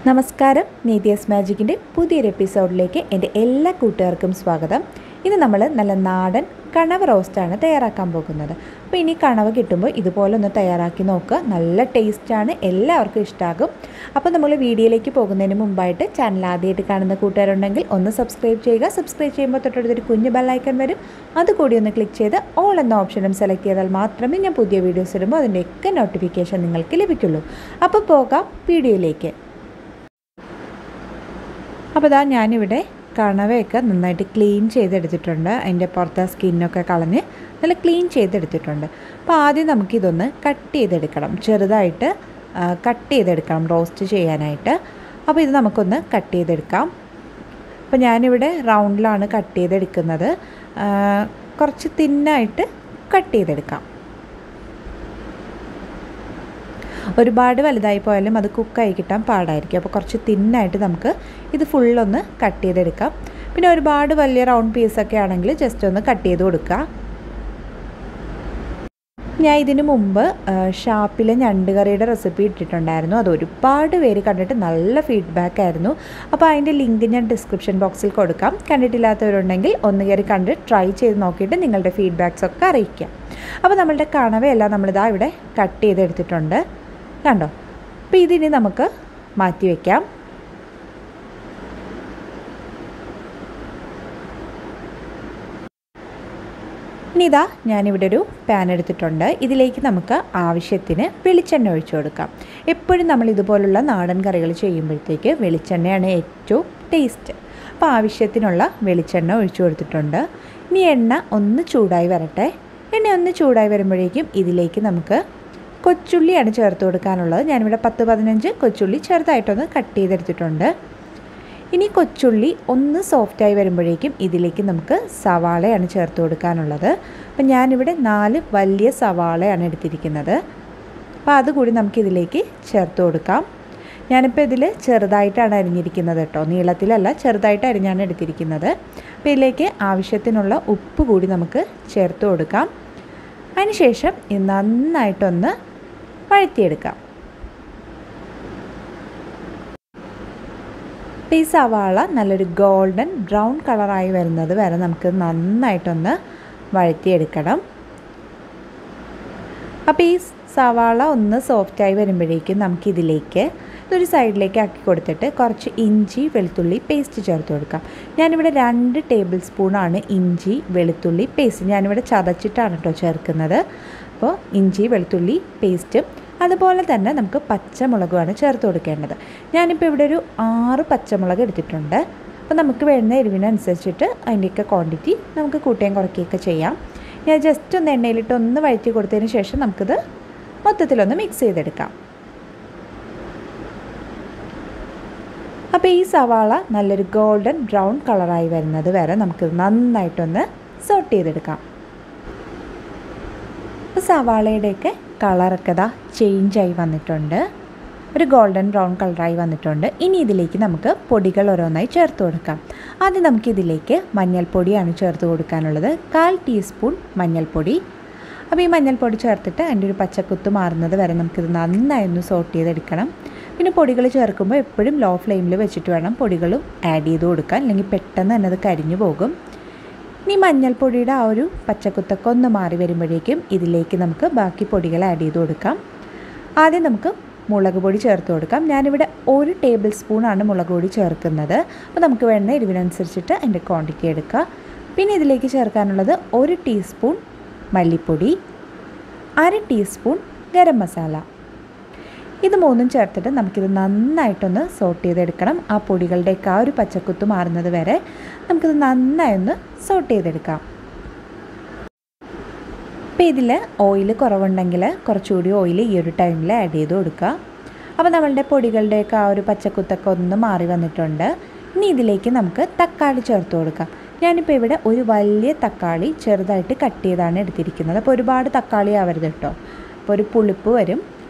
നമസ്കാരം, Nethyasmagicന്റെ പുതിയൊരു എപ്പിസോഡിലേക്ക് എൻ്റെ എല്ലാ കൂട്ടുകാർക്കും സ്വാഗതം. ഇന്ന് നമ്മൾ നല്ല നാടൻ കണവ റോസ്റ്റാണ് തയ്യാറാക്കാൻ പോകുന്നത്. അപ്പോൾ ഇനി കണവ കിട്ടുമ്പോൾ ഇതുപോലെ ഒന്ന് തയ്യാറാക്കി നോക്കുക. നല്ല ടേസ്റ്റാണ്, എല്ലാവർക്കും ഇഷ്ടമാകും. അപ്പോൾ നമ്മൾ വീഡിയോയിലേക്ക് പോകുന്നതിന് മുമ്പായിട്ട് ചാനൽ ആദ്യമായിട്ട് കാണുന്ന കൂട്ടുകാരുണ്ടെങ്കിൽ ഒന്ന് സബ്സ്ക്രൈബ് ചെയ്യുക. സബ്സ്ക്രൈബ് ചെയ്യുമ്പോൾ തൊട്ടടുത്തൊരു കുഞ്ഞു ബെല്ലൈക്കൺ വരും, അതുകൂടി ഒന്ന് ക്ലിക്ക് ചെയ്ത് ഓൾ എന്ന ഓപ്ഷനും സെലക്ട് ചെയ്താൽ മാത്രമേ ഞാൻ പുതിയ വീഡിയോസ് ഇടുമ്പോൾ അതിൻ്റെയൊക്കെ നോട്ടിഫിക്കേഷൻ നിങ്ങൾക്ക് ലഭിക്കുള്ളൂ. അപ്പോൾ പോകാം വീഡിയോയിലേക്ക്. അപ്പോൾ ഇതാ ഞാനിവിടെ കണവയൊക്കെ നന്നായിട്ട് ക്ലീൻ ചെയ്തെടുത്തിട്ടുണ്ട്. അതിൻ്റെ പുറത്തെ സ്കിന്നൊക്കെ കളഞ്ഞ് നല്ല ക്ലീൻ ചെയ്തെടുത്തിട്ടുണ്ട്. അപ്പോൾ ആദ്യം നമുക്കിതൊന്ന് കട്ട് ചെയ്തെടുക്കണം, ചെറുതായിട്ട് കട്ട് ചെയ്തെടുക്കണം റോസ്റ്റ് ചെയ്യാനായിട്ട്. അപ്പോൾ ഇത് നമുക്കൊന്ന് കട്ട് ചെയ്തെടുക്കാം. അപ്പോൾ ഞാനിവിടെ റൗണ്ടിലാണ് കട്ട് ചെയ്തെടുക്കുന്നത്. കുറച്ച് തിന്നായിട്ട് കട്ട് ചെയ്തെടുക്കാം. ഒരുപാട് വലുതായി പോയാലും അത് കുക്കായി കിട്ടാൻ പാടായിരിക്കും. അപ്പോൾ കുറച്ച് തിന്നായിട്ട് നമുക്ക് ഇത് ഫുള്ളൊന്ന് കട്ട് ചെയ്തെടുക്കാം. പിന്നെ ഒരുപാട് വലിയ റൗണ്ട് പീസൊക്കെ ആണെങ്കിൽ ജസ്റ്റ് ഒന്ന് കട്ട് ചെയ്ത് കൊടുക്കുക. ഞാൻ ഇതിനു മുമ്പ് ഷാപ്പിലെ ഞണ്ട് കറിയുടെ റെസിപ്പി ഇട്ടിട്ടുണ്ടായിരുന്നു. അത് ഒരുപാട് പേര് കണ്ടിട്ട് നല്ല ഫീഡ്ബാക്ക് ആയിരുന്നു. അപ്പോൾ അതിൻ്റെ ലിങ്ക് ഞാൻ ഡിസ്ക്രിപ്ഷൻ ബോക്സിൽ കൊടുക്കാം. കണ്ടിട്ടില്ലാത്തവരുണ്ടെങ്കിൽ ഒന്ന് കയറി കണ്ട് ട്രൈ ചെയ്ത് നോക്കിയിട്ട് നിങ്ങളുടെ ഫീഡ്ബാക്സ് ഒക്കെ അറിയിക്കാം. അപ്പോൾ നമ്മളുടെ കണവയെല്ലാം നമ്മളിതാ ഇവിടെ കട്ട് ചെയ്തെടുത്തിട്ടുണ്ട്, കണ്ടോ. അപ്പോൾ ഇതിനി നമുക്ക് മാറ്റി വയ്ക്കാം. ഇനി ഇതാ ഞാനിവിടെ ഒരു പാൻ എടുത്തിട്ടുണ്ട്. ഇതിലേക്ക് നമുക്ക് ആവശ്യത്തിന് വെളിച്ചെണ്ണ ഒഴിച്ചു കൊടുക്കാം. എപ്പോഴും നമ്മൾ ഇതുപോലുള്ള നാടൻ കറികൾ ചെയ്യുമ്പോഴത്തേക്ക് വെളിച്ചെണ്ണയാണ് ഏറ്റവും ടേസ്റ്റ്. അപ്പോൾ ആവശ്യത്തിനുള്ള വെളിച്ചെണ്ണ ഒഴിച്ചു കൊടുത്തിട്ടുണ്ട്. ഇനി എണ്ണ ഒന്ന് ചൂടായി വരട്ടെ. എണ്ണ ഒന്ന് ചൂടായി വരുമ്പോഴേക്കും ഇതിലേക്ക് നമുക്ക് കൊച്ചുള്ളിയാണ് ചേർത്ത് കൊടുക്കാനുള്ളത്. ഞാനിവിടെ 10-15 കൊച്ചുള്ളി ചെറുതായിട്ടൊന്ന് കട്ട് ചെയ്തെടുത്തിട്ടുണ്ട്. ഇനി കൊച്ചുള്ളി ഒന്ന് സോഫ്റ്റായി വരുമ്പോഴേക്കും ഇതിലേക്ക് നമുക്ക് സവാളയാണ് ചേർത്ത് കൊടുക്കാനുള്ളത്. അപ്പം ഞാനിവിടെ 4 വലിയ സവാളയാണ് എടുത്തിരിക്കുന്നത്. അപ്പോൾ അതുകൂടി നമുക്കിതിലേക്ക് ചേർത്ത് കൊടുക്കാം. ഞാനിപ്പോൾ ഇതിൽ ചെറുതായിട്ടാണ് അരിഞ്ഞിരിക്കുന്നത് കേട്ടോ, നീളത്തിലല്ല, ചെറുതായിട്ട് അരിഞ്ഞാണ് എടുത്തിരിക്കുന്നത്. അപ്പോൾ ഇതിലേക്ക് ആവശ്യത്തിനുള്ള ഉപ്പ് കൂടി നമുക്ക് ചേർത്ത് കൊടുക്കാം. അതിനുശേഷം ഇത് നന്നായിട്ടൊന്ന് വഴറ്റിയെടുക്കാം. ഈ സവാള നല്ലൊരു ഗോൾഡൻ ബ്രൗൺ കളറായി വരുന്നത് വരെ നമുക്ക് നന്നായിട്ടൊന്ന് വഴറ്റിയെടുക്കണം. അപ്പോൾ ഈ സവാള ഒന്ന് സോഫ്റ്റായി വരുമ്പോഴേക്കും നമുക്കിതിലേക്ക് ഇതൊരു സൈഡിലേക്ക് ആക്കി കൊടുത്തിട്ട് കുറച്ച് ഇഞ്ചി വെളുത്തുള്ളി പേസ്റ്റ് ചേർത്ത് കൊടുക്കാം. ഞാനിവിടെ 2 ടേബിൾ സ്പൂണാണ് ഇഞ്ചി വെളുത്തുള്ളി പേസ്റ്റ് ഞാനിവിടെ ചതച്ചിട്ടാണ് കേട്ടോ ചേർക്കുന്നത്. അപ്പോൾ ഇഞ്ചി വെളുത്തുള്ളി പേസ്റ്റും അതുപോലെ തന്നെ നമുക്ക് പച്ചമുളകുമാണ് ചേർത്ത് കൊടുക്കേണ്ടത്. ഞാനിപ്പോൾ ഇവിടെ ഒരു 6 പച്ചമുളക് എടുത്തിട്ടുണ്ട്. അപ്പോൾ നമുക്ക് വേണ്ട എരിവിനനുസരിച്ചിട്ട് അതിൻ്റെയൊക്കെ ക്വാണ്ടിറ്റി നമുക്ക് കൂട്ടുകയും കുറയ്ക്കുകയൊക്കെ ചെയ്യാം. ഞാൻ ജസ്റ്റ് ഒന്ന് എണ്ണയിലിട്ട് ഒന്ന് വഴറ്റി കൊടുത്തതിന് ശേഷം നമുക്കിത് മൊത്തത്തിലൊന്ന് മിക്സ് ചെയ്തെടുക്കാം. അപ്പോൾ ഈ സവാള നല്ലൊരു ഗോൾഡൻ ബ്രൗൺ കളറായി വരുന്നത് വരെ നമുക്കിത് നന്നായിട്ടൊന്ന് സോട്ട് ചെയ്തെടുക്കാം. അപ്പോൾ സവാളയുടെയൊക്കെ കളറൊക്കെ ഇതാ ചേഞ്ചായി വന്നിട്ടുണ്ട്, ഒരു ഗോൾഡൻ ബ്രൗൺ കളറായി വന്നിട്ടുണ്ട്. ഇനി ഇതിലേക്ക് നമുക്ക് പൊടികൾ ഓരോന്നായി ചേർത്ത് കൊടുക്കാം. ആദ്യം നമുക്കിതിലേക്ക് മഞ്ഞൾപ്പൊടിയാണ് ചേർത്ത് കൊടുക്കാനുള്ളത്. 1/4 ടീസ്പൂൺ മഞ്ഞൾപ്പൊടി. അപ്പോൾ ഈ മഞ്ഞൾപ്പൊടി ചേർത്തിട്ട് അതിൻ്റെ ഒരു പച്ചക്കുത്ത് മാറുന്നത് വരെ നമുക്കിത് നന്നായി ഒന്ന് സോട്ട് ചെയ്തെടുക്കണം. പിന്നെ പൊടികൾ ചേർക്കുമ്പോൾ എപ്പോഴും ലോ ഫ്ലെയിമിൽ വെച്ചിട്ട് വേണം പൊടികളും ആഡ് ചെയ്ത് കൊടുക്കാൻ, അല്ലെങ്കിൽ പെട്ടെന്ന് തന്നെ അത് കരിഞ്ഞു പോകും. ഇനി മഞ്ഞൾപ്പൊടിയുടെ ആ ഒരു പച്ചക്കുത്തൊക്കെ ഒന്ന് മാറി വരുമ്പോഴേക്കും ഇതിലേക്ക് നമുക്ക് ബാക്കി പൊടികൾ ആഡ് ചെയ്ത് കൊടുക്കാം. ആദ്യം നമുക്ക് മുളക് പൊടി ചേർത്ത് കൊടുക്കാം. ഞാനിവിടെ 1 ടേബിൾ സ്പൂണാണ് മുളക് പൊടി ചേർക്കുന്നത്. അപ്പോൾ നമുക്ക് വേണ്ട എരിവിനനുസരിച്ചിട്ട് അതിൻ്റെ ക്വാണ്ടിറ്റി എടുക്കുക. പിന്നെ ഇതിലേക്ക് ചേർക്കാനുള്ളത് 1 ടീസ്പൂൺ മല്ലിപ്പൊടി, 1/2 ടീസ്പൂൺ ഗരം മസാല. ഇത് 3ഉം ചേർത്തിട്ട് നമുക്കിത് നന്നായിട്ടൊന്ന് സോട്ട് ചെയ്തെടുക്കണം. ആ പൊടികളുടെയൊക്കെ ആ ഒരു പച്ചക്കുത്ത് മാറുന്നത് വരെ നമുക്കിത് നന്നായി ഒന്ന് സോട്ട് ചെയ്തെടുക്കാം. അപ്പോൾ ഇതിൽ ഓയിൽ കുറവുണ്ടെങ്കിൽ കുറച്ചുകൂടി ഓയിൽ ഈ ഒരു ടൈമിൽ ആഡ് ചെയ്ത് കൊടുക്കുക. അപ്പോൾ നമ്മളുടെ പൊടികളുടെയൊക്കെ ആ ഒരു പച്ചക്കുത്തൊക്കെ ഒന്ന് മാറി വന്നിട്ടുണ്ട്. ഇനി ഇതിലേക്ക് നമുക്ക് തക്കാളി ചേർത്ത് കൊടുക്കാം. ഞാനിപ്പോൾ ഇവിടെ ഒരു വലിയ തക്കാളി ചെറുതായിട്ട് കട്ട് ചെയ്താണ് എടുത്തിരിക്കുന്നത്. അപ്പോൾ ഒരുപാട് തക്കാളി ആവരുത് കേട്ടോ, അപ്പോൾ ഒരു പുളിപ്പ് വരും.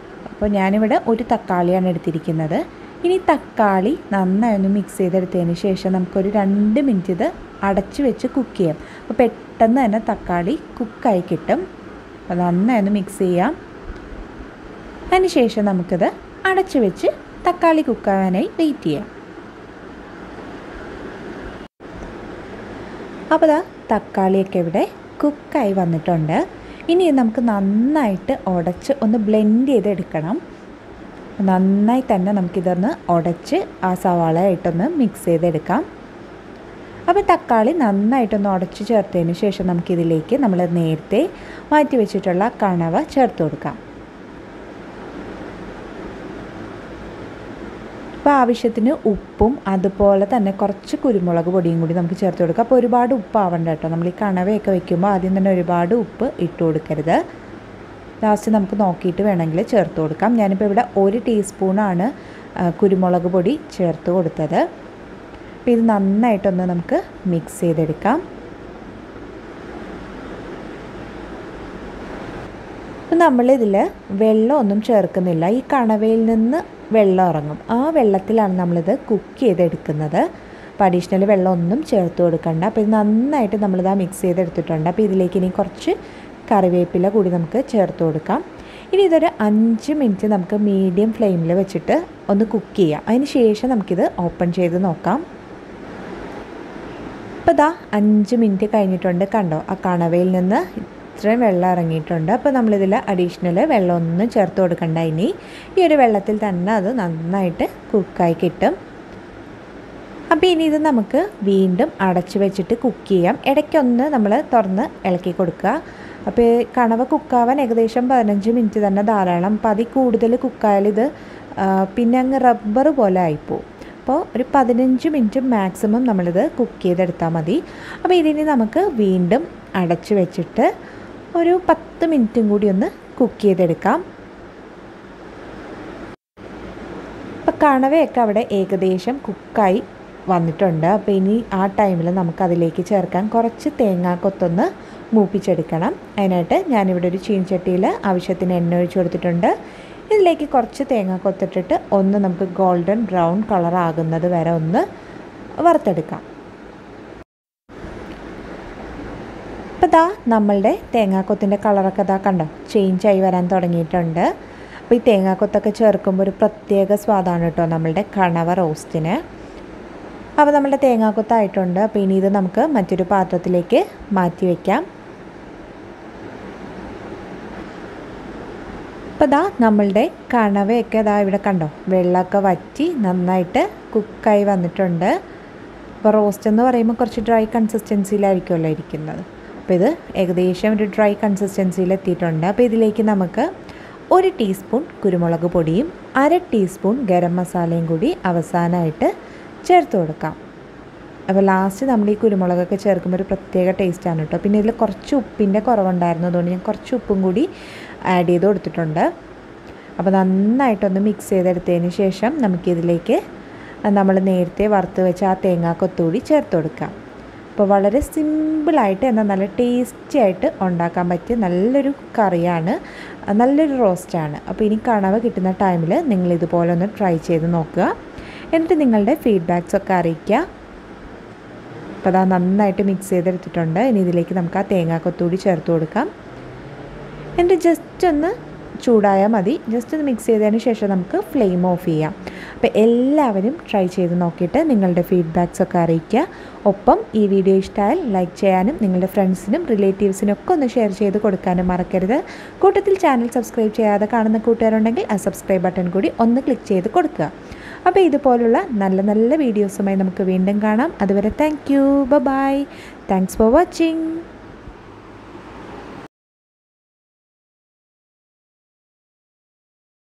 അപ്പോൾ ഞാനിവിടെ ഒരു തക്കാളിയാണ് എടുത്തിരിക്കുന്നത്. ഇനി തക്കാളി നന്നായി ഒന്ന് മിക്സ് ചെയ്തെടുത്തതിന് ശേഷം നമുക്കൊരു 2 മിനിറ്റ് ഇത് അടച്ച് വെച്ച് കുക്ക് ചെയ്യാം. അപ്പോൾ പെട്ടെന്ന് തന്നെ തക്കാളി കുക്കായി കിട്ടും. അപ്പോൾ നന്നായി ഒന്ന് മിക്സ് ചെയ്യാം. അതിന് ശേഷം നമുക്കിത് അടച്ച് വെച്ച് തക്കാളി കുക്കാവാനായി വെയിറ്റ് ചെയ്യാം. അപ്പോൾ ദാ തക്കാളിയൊക്കെ ഇവിടെ കുക്കായി വന്നിട്ടുണ്ട്. ഇനി നമുക്ക് നന്നായിട്ട് ഉടച്ച് ഒന്ന് ബ്ലെൻഡ് ചെയ്തെടുക്കണം. നന്നായി തന്നെ നമുക്കിതൊന്ന് ഉടച്ച് ആ സവാളയായിട്ടൊന്ന് മിക്സ് ചെയ്തെടുക്കാം. അപ്പോൾ തക്കാളി നന്നായിട്ടൊന്ന് ഉടച്ച് ചേർത്തതിന് ശേഷം നമുക്കിതിലേക്ക് നമ്മൾ നേരത്തെ മാറ്റി വെച്ചിട്ടുള്ള കണവ ചേർത്ത് കൊടുക്കാം. അപ്പോൾ ആവശ്യത്തിന് ഉപ്പും അതുപോലെ തന്നെ കുറച്ച് കുരുമുളക് പൊടിയും കൂടി നമുക്ക് ചേർത്ത് കൊടുക്കാം. അപ്പോൾ ഒരുപാട് ഉപ്പാവണ്ട കേട്ടോ. നമ്മൾ ഈ കണവയൊക്കെ വയ്ക്കുമ്പോൾ ആദ്യം തന്നെ ഒരുപാട് ഉപ്പ് ഇട്ട് കൊടുക്കരുത്. ലാസ്റ്റ് നമുക്ക് നോക്കിയിട്ട് വേണമെങ്കിൽ ചേർത്ത് കൊടുക്കാം. ഞാനിപ്പോൾ ഇവിടെ 1 ടീസ്പൂണാണ് കുരുമുളക് പൊടി ചേർത്ത് കൊടുത്തത്. അപ്പോൾ ഇത് നന്നായിട്ടൊന്ന് നമുക്ക് മിക്സ് ചെയ്തെടുക്കാം. അപ്പോൾ നമ്മളിതിൽ വെള്ളമൊന്നും ചേർക്കുന്നില്ല. ഈ കണവയിൽ നിന്ന് വെള്ളം ഇറങ്ങും. ആ വെള്ളത്തിലാണ് നമ്മളിത് കുക്ക് ചെയ്തെടുക്കുന്നത്. അപ്പോൾ അഡീഷണൽ വെള്ളമൊന്നും ചേർത്ത് കൊടുക്കണ്ട. അപ്പോൾ ഇത് നന്നായിട്ട് നമ്മളിത് മിക്സ് ചെയ്തെടുത്തിട്ടുണ്ട്. അപ്പോൾ ഇതിലേക്ക് ഇനി കുറച്ച് കറിവേപ്പില കൂടി നമുക്ക് ചേർത്ത് കൊടുക്കാം. ഇനി ഇതൊരു 5 മിനിറ്റ് നമുക്ക് മീഡിയം ഫ്ലെയിമിൽ വെച്ചിട്ട് ഒന്ന് കുക്ക് ചെയ്യാം. അതിന് ശേഷം നമുക്കിത് ഓപ്പൺ ചെയ്ത് നോക്കാം. അപ്പോൾ ഇതാ 5 മിനിറ്റ് കഴിഞ്ഞിട്ടുണ്ട്. കണ്ടോ, ആ കണവയിൽ നിന്ന് ഇത്രയും വെള്ളം ഇറങ്ങിയിട്ടുണ്ട്. അപ്പോൾ നമ്മളിതിൽ അഡീഷണൽ വെള്ളമൊന്നും ചേർത്ത് കൊടുക്കണ്ട. ഇനി ഈ ഒരു വെള്ളത്തിൽ തന്നെ അത് നന്നായിട്ട് കുക്കായി കിട്ടും. അപ്പോൾ ഇനി ഇത് നമുക്ക് വീണ്ടും അടച്ചു വെച്ചിട്ട് കുക്ക് ചെയ്യാം. ഇടയ്ക്കൊന്ന് നമ്മൾ തുറന്ന് ഇളക്കി കൊടുക്കുക. അപ്പോൾ കണവ കുക്കാവാൻ ഏകദേശം 15 മിനിറ്റ് തന്നെ ധാരാളം. അപ്പോൾ അതിൽ കൂടുതൽ കുക്കായാൽ ഇത് പിന്നെ അങ്ങ് റബ്ബർ പോലെ ആയിപ്പോവും. അപ്പോൾ ഒരു 15 മിനിറ്റ് മാക്സിമം നമ്മളിത് കുക്ക് ചെയ്തെടുത്താൽ മതി. അപ്പോൾ ഇതിനി നമുക്ക് വീണ്ടും അടച്ചു വെച്ചിട്ട് ഒരു 10 മിനിറ്റും കൂടി ഒന്ന് കുക്ക് ചെയ്തെടുക്കാം. അപ്പോൾ കണവയൊക്കെ അവിടെ ഏകദേശം കുക്കായി വന്നിട്ടുണ്ട്. അപ്പോൾ ഇനി ആ ടൈമിൽ നമുക്കതിലേക്ക് ചേർക്കാൻ കുറച്ച് തേങ്ങാക്കൊത്തൊന്ന് മൂപ്പിച്ചെടുക്കണം. അതിനായിട്ട് ഞാനിവിടെ ഒരു ചീനച്ചട്ടിയിൽ ആവശ്യത്തിന് എണ്ണ ഒഴിച്ച് കൊടുത്തിട്ടുണ്ട്. ഇതിലേക്ക് കുറച്ച് തേങ്ങാക്കൊത്തിട്ടിട്ട് ഒന്ന് നമുക്ക് ഗോൾഡൻ ബ്രൗൺ കളർ ആകുന്നത് വരെ ഒന്ന് വറുത്തെടുക്കാം. അപ്പോൾ ദാ നമ്മളുടെ തേങ്ങാക്കൊത്തിൻ്റെ കളറൊക്കെ ദാ കണ്ടോ ചേഞ്ചായി വരാൻ തുടങ്ങിയിട്ടുണ്ട്. അപ്പോൾ ഈ തേങ്ങാക്കൊത്തൊക്കെ ചേർക്കുമ്പോൾ ഒരു പ്രത്യേക സ്വാദാണ് കേട്ടോ നമ്മളുടെ കണവ റോസ്റ്റിന്. അപ്പോൾ നമ്മളുടെ തേങ്ങാക്കൊത്തായിട്ടുണ്ട്. അപ്പോൾ ഇനി ഇത് നമുക്ക് മറ്റൊരു പാത്രത്തിലേക്ക് മാറ്റി വയ്ക്കാം. അപ്പോൾ ദാ നമ്മളുടെ കണവയൊക്കെ ദാ ഇവിടെ കണ്ടോ വെള്ളമൊക്കെ വറ്റി നന്നായിട്ട് കുക്കായി വന്നിട്ടുണ്ട്. അപ്പോൾ റോസ്റ്റ് എന്ന് പറയുമ്പോൾ കുറച്ച് ഡ്രൈ കൺസിസ്റ്റൻസിയിലായിരിക്കുമല്ലോ ഇരിക്കുന്നത്. അപ്പോൾ ഇത് ഏകദേശം ഒരു ഡ്രൈ കൺസിസ്റ്റൻസിയിൽ എത്തിയിട്ടുണ്ട്. അപ്പോൾ ഇതിലേക്ക് നമുക്ക് 1 ടീസ്പൂൺ കുരുമുളക് പൊടിയും 1/2 ടീസ്പൂൺ ഗരം മസാലയും കൂടി അവസാനമായിട്ട് ചേർത്ത് കൊടുക്കാം. അപ്പോൾ ലാസ്റ്റ് നമ്മൾ ഈ കുരുമുളകൊക്കെ ചേർക്കുമ്പോൾ ഒരു പ്രത്യേക ടേസ്റ്റാണ് കേട്ടോ. പിന്നെ ഇതിൽ കുറച്ച് ഉപ്പിൻ്റെ കുറവുണ്ടായിരുന്നു. അതുകൊണ്ട് ഞാൻ കുറച്ച് ഉപ്പും കൂടി ആഡ് ചെയ്ത് കൊടുത്തിട്ടുണ്ട്. അപ്പോൾ നന്നായിട്ടൊന്ന് മിക്സ് ചെയ്തെടുത്തതിന് ശേഷം നമുക്കിതിലേക്ക് നമ്മൾ നേരത്തെ വറുത്ത് വെച്ച ആ തേങ്ങാക്കൊത്തുകൂടി ചേർത്ത് കൊടുക്കാം. അപ്പോൾ വളരെ സിമ്പിളായിട്ട് എന്നാൽ നല്ല ടേസ്റ്റി ആയിട്ട് ഉണ്ടാക്കാൻ പറ്റിയ നല്ലൊരു കറിയാണ്, നല്ലൊരു റോസ്റ്റാണ്. അപ്പോൾ ഇനി കണവ കിട്ടുന്ന ടൈമിൽ നിങ്ങളിതുപോലെ ഒന്ന് ട്രൈ ചെയ്ത് നോക്കുക. എന്നിട്ട് നിങ്ങളുടെ ഫീഡ്ബാക്സൊക്കെ അറിയിക്കുക. അപ്പോൾ അത് നന്നായിട്ട് മിക്സ് ചെയ്തെടുത്തിട്ടുണ്ട്. ഇനി ഇതിലേക്ക് നമുക്ക് ആ തേങ്ങാക്കൊത്തുകൂടി ചേർത്ത് കൊടുക്കാം. എന്നിട്ട് ജസ്റ്റ് ഒന്ന് ചൂടായാൽ മതി. ജസ്റ്റ് ഒന്ന് മിക്സ് ചെയ്തതിന് ശേഷം നമുക്ക് ഫ്ലെയിം ഓഫ് ചെയ്യാം. അപ്പോൾ എല്ലാവരും ട്രൈ ചെയ്ത് നോക്കിയിട്ട് നിങ്ങളുടെ ഫീഡ്ബാക്സൊക്കെ അറിയിക്കുക. ഒപ്പം ഈ വീഡിയോ ഇഷ്ടമായാൽ ലൈക്ക് ചെയ്യാനും നിങ്ങളുടെ ഫ്രണ്ട്സിനും റിലേറ്റീവ്സിനും ഒക്കെ ഒന്ന് ഷെയർ ചെയ്ത് കൊടുക്കാനും മറക്കരുത്. കൂട്ടത്തിൽ ചാനൽ സബ്സ്ക്രൈബ് ചെയ്യാതെ കാണുന്ന കൂട്ടുകാരുണ്ടെങ്കിൽ ആ സബ്സ്ക്രൈബ് ബട്ടൺ കൂടി ഒന്ന് ക്ലിക്ക് ചെയ്ത് കൊടുക്കുക. അപ്പോൾ ഇതുപോലുള്ള നല്ല നല്ല വീഡിയോസുമായി നമുക്ക് വീണ്ടും കാണാം. അതുവരെ thank you, bye, thanks for watching.